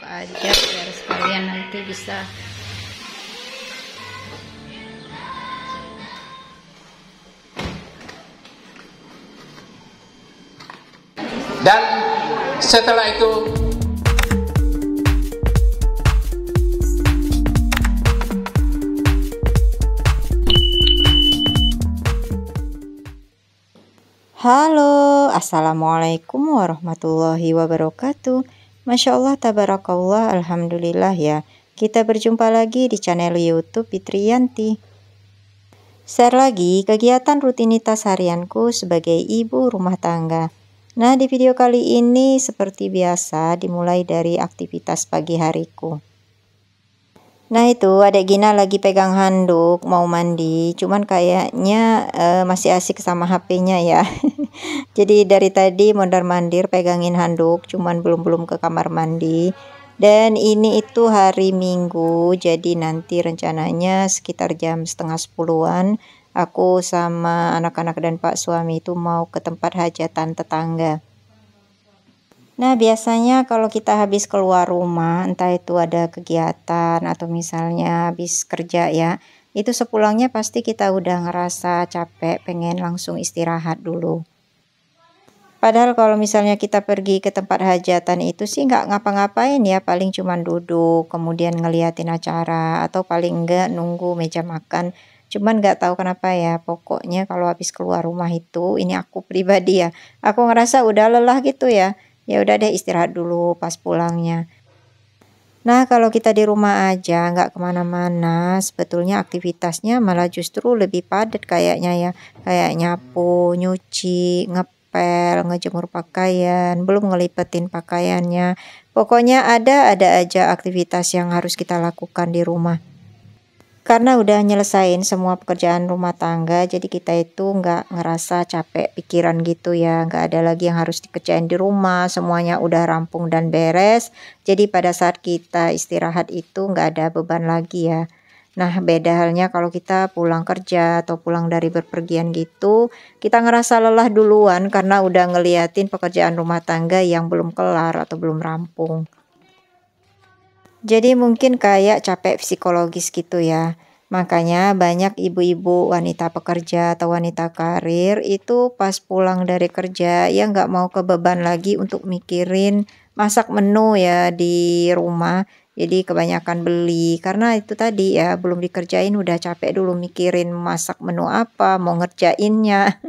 buka aja biar sekalian nanti bisa. Dan setelah itu halo, assalamualaikum warahmatullahi wabarakatuh. Masya Allah, tabarakallah, alhamdulillah ya. Kita berjumpa lagi di channel YouTube Fitriyanti. Share lagi kegiatan rutinitas harianku sebagai ibu rumah tangga. Nah, di video kali ini seperti biasa dimulai dari aktivitas pagi hariku. Nah, itu adek Gina lagi pegang handuk mau mandi, cuman kayaknya masih asik sama HP-nya ya. Jadi dari tadi mondar-mandir pegangin handuk, cuman belum ke kamar mandi. Dan ini itu hari Minggu, jadi nanti rencananya sekitar jam setengah 10-an aku sama anak-anak dan Pak suami itu mau ke tempat hajatan tetangga. Nah, biasanya kalau kita habis keluar rumah, entah itu ada kegiatan atau misalnya habis kerja ya, itu sepulangnya pasti kita udah ngerasa capek, pengen langsung istirahat dulu. Padahal kalau misalnya kita pergi ke tempat hajatan itu sih nggak ngapa-ngapain ya, paling cuman duduk, kemudian ngeliatin acara, atau paling enggak nunggu meja makan. Cuman nggak tahu kenapa ya, pokoknya kalau habis keluar rumah itu, ini aku pribadi ya, aku ngerasa udah lelah gitu ya. Ya udah deh istirahat dulu pas pulangnya. Nah, kalau kita di rumah aja nggak kemana-mana, sebetulnya aktivitasnya malah justru lebih padat kayaknya ya. Kayak nyapu, nyuci, ngepel, ngejemur pakaian, belum ngelipetin pakaiannya. Pokoknya ada aja aktivitas yang harus kita lakukan di rumah. Karena udah nyelesain semua pekerjaan rumah tangga, jadi kita itu nggak ngerasa capek pikiran gitu ya. Nggak ada lagi yang harus dikerjain di rumah, semuanya udah rampung dan beres. Jadi pada saat kita istirahat itu nggak ada beban lagi ya. Nah, beda halnya kalau kita pulang kerja atau pulang dari berpergian gitu, kita ngerasa lelah duluan karena udah ngeliatin pekerjaan rumah tangga yang belum kelar atau belum rampung. Jadi mungkin kayak capek psikologis gitu ya. Makanya banyak ibu-ibu wanita pekerja atau wanita karir itu pas pulang dari kerja ya nggak mau kebeban lagi untuk mikirin masak menu ya di rumah. Jadi kebanyakan beli karena itu tadi ya belum dikerjain udah capek dulu mikirin masak menu apa, mau ngerjainnya.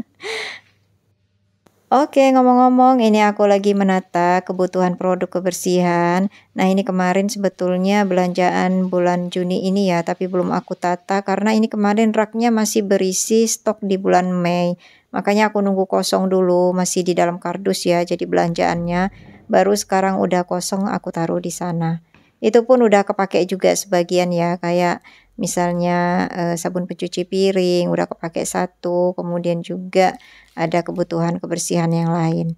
Oke, ngomong-ngomong, ini aku lagi menata kebutuhan produk kebersihan. Nah, ini kemarin sebetulnya belanjaan bulan Juni ini ya, tapi belum aku tata karena ini kemarin raknya masih berisi stok di bulan Mei. Makanya aku nunggu kosong dulu, masih di dalam kardus ya, jadi belanjaannya. Baru sekarang udah kosong aku taruh di sana. Itu pun udah kepake juga sebagian ya, kayak misalnya sabun pencuci piring udah kepake satu, kemudian juga ada kebutuhan kebersihan yang lain.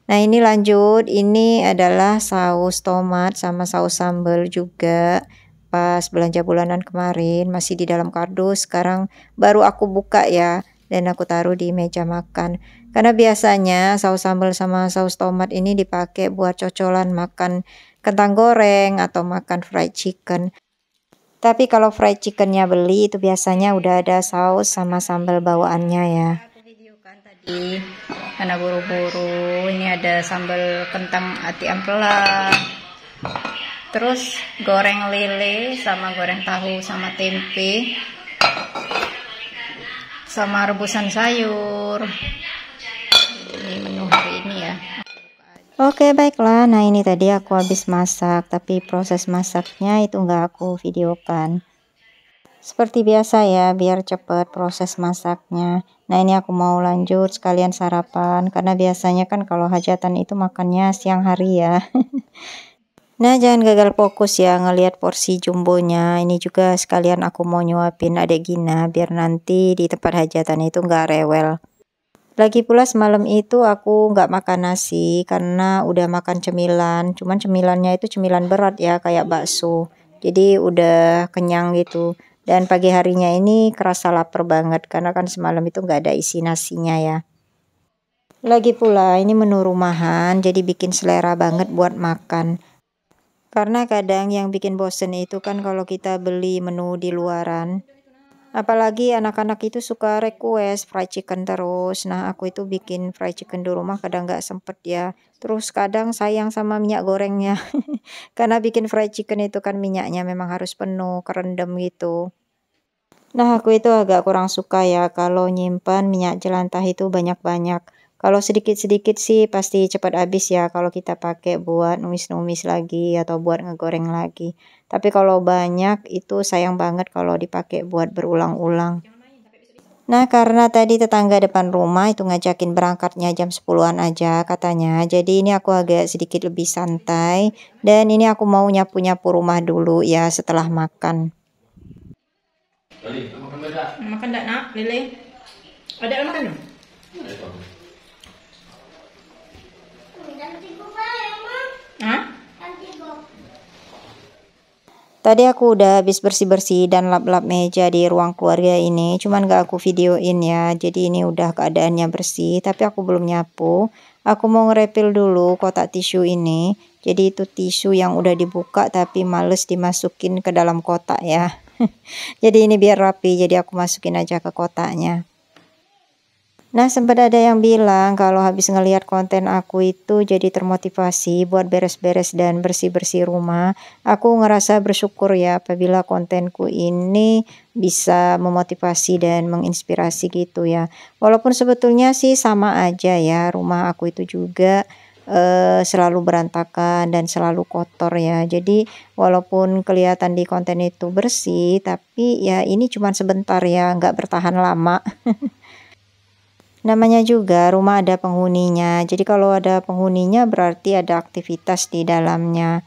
Nah, ini lanjut, ini adalah saus tomat sama saus sambal juga. Pas belanja bulanan kemarin masih di dalam kardus, sekarang baru aku buka ya dan aku taruh di meja makan. Karena biasanya saus sambal sama saus tomat ini dipakai buat cocolan makan kentang goreng atau makan fried chicken. Tapi kalau fried chickennya beli itu biasanya udah ada saus sama sambal bawaannya ya. Tadi karena buru-buru, ini ada sambal kentang ati ampela, terus goreng lele sama goreng tahu sama tempe sama rebusan sayur. Ini menu hari ini ya. Oke, baiklah. Nah, ini tadi aku habis masak, tapi proses masaknya itu nggak aku videokan. Seperti biasa ya, biar cepet proses masaknya. Nah, ini aku mau lanjut sekalian sarapan, karena biasanya kan kalau hajatan itu makannya siang hari ya. Nah, jangan gagal fokus ya ngelihat porsi jumbonya. Ini juga sekalian aku mau nyuapin adek Gina, biar nanti di tempat hajatan itu nggak rewel. Lagi pula semalam itu aku nggak makan nasi, karena udah makan cemilan. Cuman cemilannya itu cemilan berat ya, kayak bakso. Jadi udah kenyang gitu. Dan pagi harinya ini kerasa lapar banget karena kan semalam itu nggak ada isi nasinya ya. Lagi pula ini menu rumahan jadi bikin selera banget buat makan. Karena kadang yang bikin bosen itu kan kalau kita beli menu di luaran. Apalagi anak-anak itu suka request fried chicken terus. Nah, aku itu bikin fried chicken di rumah kadang nggak sempet ya. Terus kadang sayang sama minyak gorengnya. Karena bikin fried chicken itu kan minyaknya memang harus penuh, kerendam gitu. Nah, aku itu agak kurang suka ya kalau nyimpan minyak jelantah itu banyak-banyak. Kalau sedikit-sedikit sih pasti cepat habis ya kalau kita pakai buat numis-numis lagi atau buat ngegoreng lagi. Tapi kalau banyak itu sayang banget kalau dipakai buat berulang-ulang. Nah, karena tadi tetangga depan rumah itu ngajakin berangkatnya jam 10-an aja katanya. Jadi ini aku agak sedikit lebih santai dan ini aku mau nyapu-nyapu rumah dulu ya setelah makan. Makan tak nak, Lele? Ada makan dong? Hah? Tadi aku udah habis bersih-bersih dan lap-lap meja di ruang keluarga ini. Cuman gak aku videoin ya. Jadi ini udah keadaannya bersih. Tapi aku belum nyapu. Aku mau ngerepil dulu kotak tisu ini. Jadi itu tisu yang udah dibuka tapi males dimasukin ke dalam kotak ya. Jadi ini biar rapi. Jadi aku masukin aja ke kotaknya. Nah, sempat ada yang bilang kalau habis ngelihat konten aku itu jadi termotivasi buat beres-beres dan bersih-bersih rumah. Aku ngerasa bersyukur ya apabila kontenku ini bisa memotivasi dan menginspirasi gitu ya. Walaupun sebetulnya sih sama aja ya, rumah aku itu juga selalu berantakan dan selalu kotor ya. Jadi walaupun kelihatan di konten itu bersih, tapi ya ini cuma sebentar ya, nggak bertahan lama. Namanya juga rumah ada penghuninya. Jadi kalau ada penghuninya berarti ada aktivitas di dalamnya.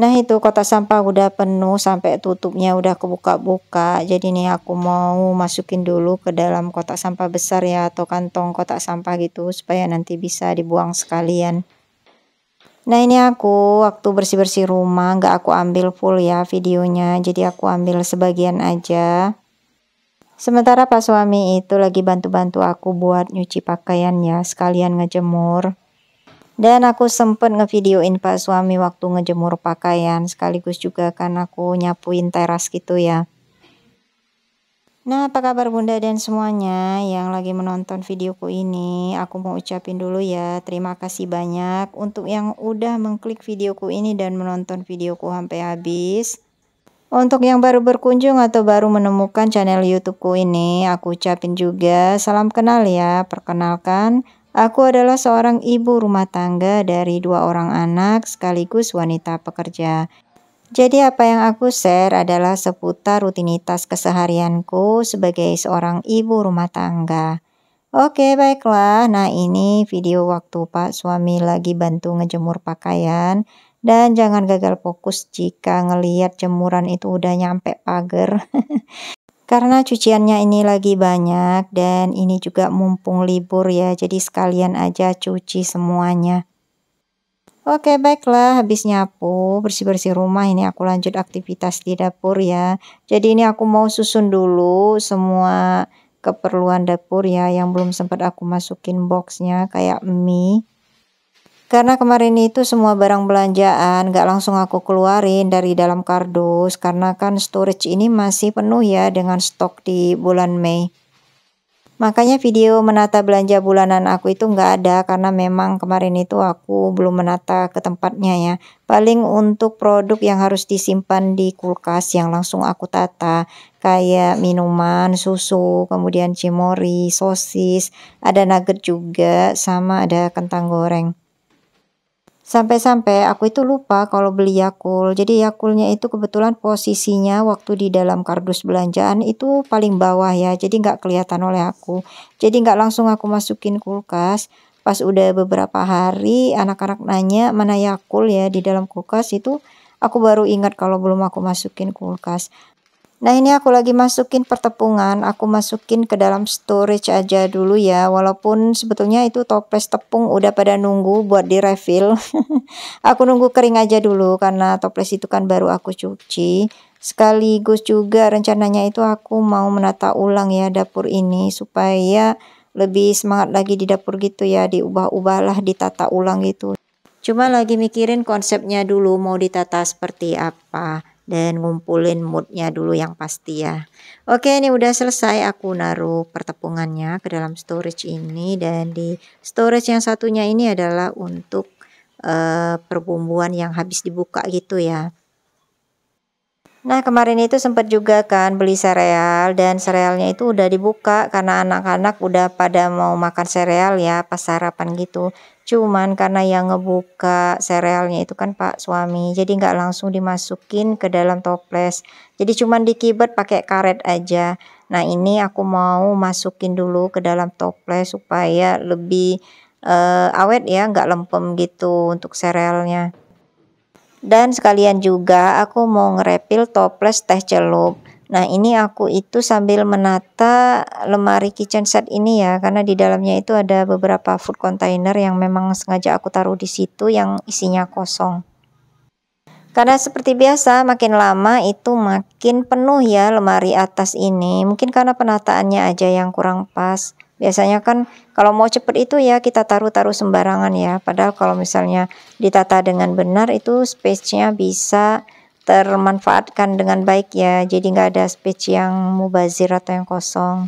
Nah, itu kotak sampah udah penuh sampai tutupnya udah kebuka-buka. Jadi nih aku mau masukin dulu ke dalam kotak sampah besar ya atau kantong kotak sampah gitu supaya nanti bisa dibuang sekalian. Nah, ini aku waktu bersih-bersih rumah nggak aku ambil full ya videonya. Jadi aku ambil sebagian aja. Sementara Pak suami itu lagi bantu-bantu aku buat nyuci pakaian ya, sekalian ngejemur. Dan aku sempet ngevideoin Pak suami waktu ngejemur pakaian, sekaligus juga kan aku nyapuin teras gitu ya. Nah, apa kabar Bunda dan semuanya yang lagi menonton videoku ini? Aku mau ucapin dulu ya, terima kasih banyak untuk yang udah mengklik videoku ini dan menonton videoku sampai habis. Untuk yang baru berkunjung atau baru menemukan channel YouTubeku ini, aku ucapin juga salam kenal ya. Perkenalkan, aku adalah seorang ibu rumah tangga dari 2 orang anak sekaligus wanita pekerja. Jadi apa yang aku share adalah seputar rutinitas keseharianku sebagai seorang ibu rumah tangga. Oke, baiklah. Nah, ini video waktu Pak suami lagi bantu ngejemur pakaian. Dan jangan gagal fokus jika ngelihat jemuran itu udah nyampe pagar. Karena cuciannya ini lagi banyak dan ini juga mumpung libur ya. Jadi sekalian aja cuci semuanya. Oke, baiklah. Habis nyapu, bersih-bersih rumah ini aku lanjut aktivitas di dapur ya. Jadi ini aku mau susun dulu semua keperluan dapur ya yang belum sempat aku masukin boxnya kayak mie. Karena kemarin itu semua barang belanjaan gak langsung aku keluarin dari dalam kardus. Karena kan storage ini masih penuh ya dengan stok di bulan Mei. Makanya video menata belanja bulanan aku itu gak ada. Karena memang kemarin itu aku belum menata ke tempatnya ya. Paling untuk produk yang harus disimpan di kulkas yang langsung aku tata. Kayak minuman, susu, kemudian cimori, sosis. Ada nugget juga sama ada kentang goreng. Sampai-sampai aku itu lupa kalau beli Yakult. Jadi Yakultnya itu kebetulan posisinya waktu di dalam kardus belanjaan itu paling bawah ya. Jadi nggak kelihatan oleh aku. Jadi nggak langsung aku masukin kulkas. Pas udah beberapa hari anak-anak nanya mana Yakult ya di dalam kulkas itu. Aku baru ingat kalau belum aku masukin kulkas. Nah, ini aku lagi masukin pertepungan, aku masukin ke dalam storage aja dulu ya. Walaupun sebetulnya itu toples tepung udah pada nunggu buat di refill. Aku nunggu kering aja dulu karena toples itu kan baru aku cuci. Sekaligus juga rencananya itu aku mau menata ulang ya dapur ini supaya lebih semangat lagi di dapur gitu ya, diubah-ubahlah, ditata ulang gitu. Cuma lagi mikirin konsepnya dulu mau ditata seperti apa dan ngumpulin moodnya dulu yang pasti ya. Oke, ini udah selesai, aku naruh pertepungannya ke dalam storage ini, dan di storage yang satunya ini adalah untuk perbumbuan yang habis dibuka gitu ya. Nah, kemarin itu sempat juga kan beli sereal, dan serealnya itu udah dibuka karena anak-anak udah pada mau makan sereal ya pas sarapan gitu. Cuman karena yang ngebuka serealnya itu kan Pak suami, jadi nggak langsung dimasukin ke dalam toples. Jadi cuman dikibet pakai karet aja. Nah, ini aku mau masukin dulu ke dalam toples supaya lebih awet ya, nggak lempem gitu untuk serealnya. Dan sekalian juga aku mau ngerepil toples teh celup. Nah, ini aku itu sambil menata lemari kitchen set ini ya, karena di dalamnya itu ada beberapa food container yang memang sengaja aku taruh di situ yang isinya kosong. Karena seperti biasa makin lama itu makin penuh ya lemari atas ini. Mungkin karena penataannya aja yang kurang pas. Biasanya kan kalau mau cepet itu ya kita taruh-taruh sembarangan ya. Padahal kalau misalnya ditata dengan benar itu space-nya bisa termanfaatkan dengan baik ya. Jadi nggak ada space yang mubazir atau yang kosong.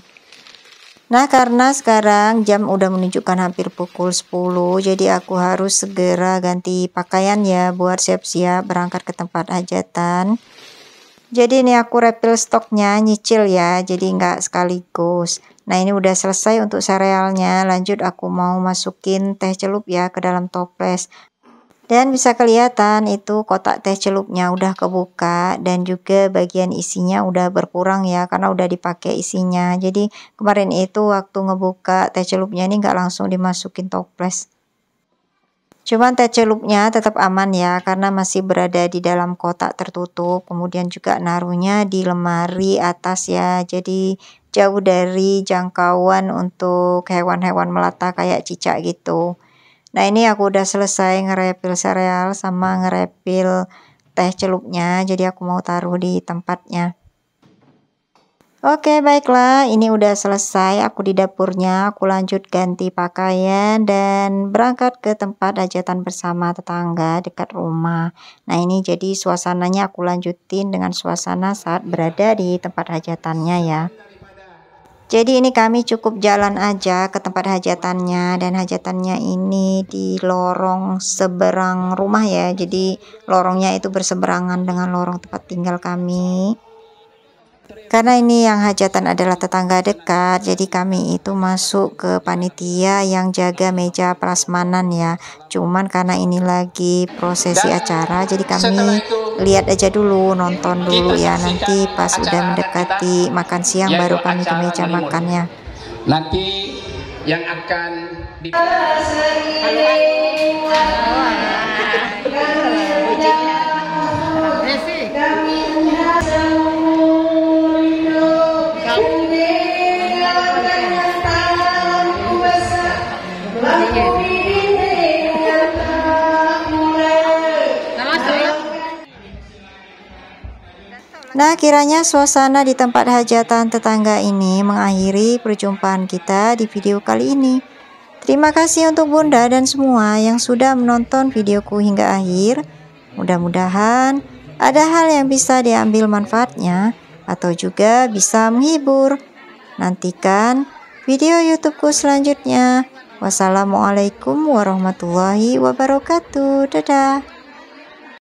Nah, karena sekarang jam udah menunjukkan hampir pukul 10, jadi aku harus segera ganti pakaian ya buat siap-siap berangkat ke tempat hajatan. Jadi ini aku refill stoknya, nyicil ya, jadi nggak sekaligus. Nah, ini udah selesai untuk serealnya. Lanjut aku mau masukin teh celup ya ke dalam toples. Dan bisa kelihatan itu kotak teh celupnya udah kebuka, dan juga bagian isinya udah berkurang ya karena udah dipakai isinya. Jadi kemarin itu waktu ngebuka teh celupnya ini nggak langsung dimasukin toples. Cuman teh celupnya tetap aman ya karena masih berada di dalam kotak tertutup. Kemudian juga naruhnya di lemari atas ya. Jadi jauh dari jangkauan untuk hewan-hewan melata kayak cicak gitu. Nah, ini aku udah selesai ngerepil sereal sama ngerepil teh celupnya, jadi aku mau taruh di tempatnya. Oke, baiklah, ini udah selesai, aku di dapurnya, aku lanjut ganti pakaian dan berangkat ke tempat hajatan bersama tetangga dekat rumah. Nah, ini jadi suasananya aku lanjutin dengan suasana saat berada di tempat hajatannya ya. Jadi ini kami cukup jalan aja ke tempat hajatannya, dan hajatannya ini di lorong seberang rumah ya. Jadi lorongnya itu berseberangan dengan lorong tempat tinggal kami. Karena ini yang hajatan adalah tetangga dekat, jadi kami itu masuk ke panitia yang jaga meja prasmanan ya. Cuman karena ini lagi prosesi acara, jadi kami lihat aja dulu, nonton dulu ya. Nanti pas udah mendekati makan siang baru kami ke meja makannya. Nanti yang akan Nah, kiranya suasana di tempat hajatan tetangga ini mengakhiri perjumpaan kita di video kali ini. Terima kasih untuk Bunda dan semua yang sudah menonton videoku hingga akhir. Mudah-mudahan ada hal yang bisa diambil manfaatnya atau juga bisa menghibur. Nantikan video YouTubeku selanjutnya. Wassalamualaikum warahmatullahi wabarakatuh. Dadah.